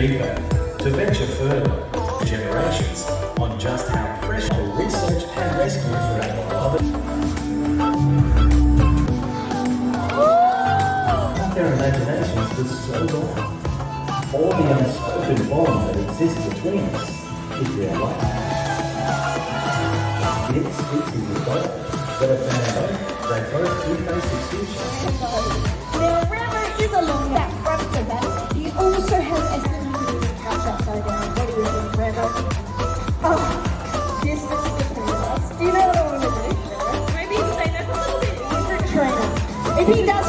deeper to venture further generations on just how precious the research and rescue for our beloved. Their imaginations were so long. All the unspoken bond that exists between us is real life. It speaks in the goal that if they both do face extinction. There river is along that front of that. You also have estimated catch upside down. What do you think, Trevor? Oh, distance between us. Do you know what I want to do, Trevor? Maybe stay there for a little bit. Trainer. If he does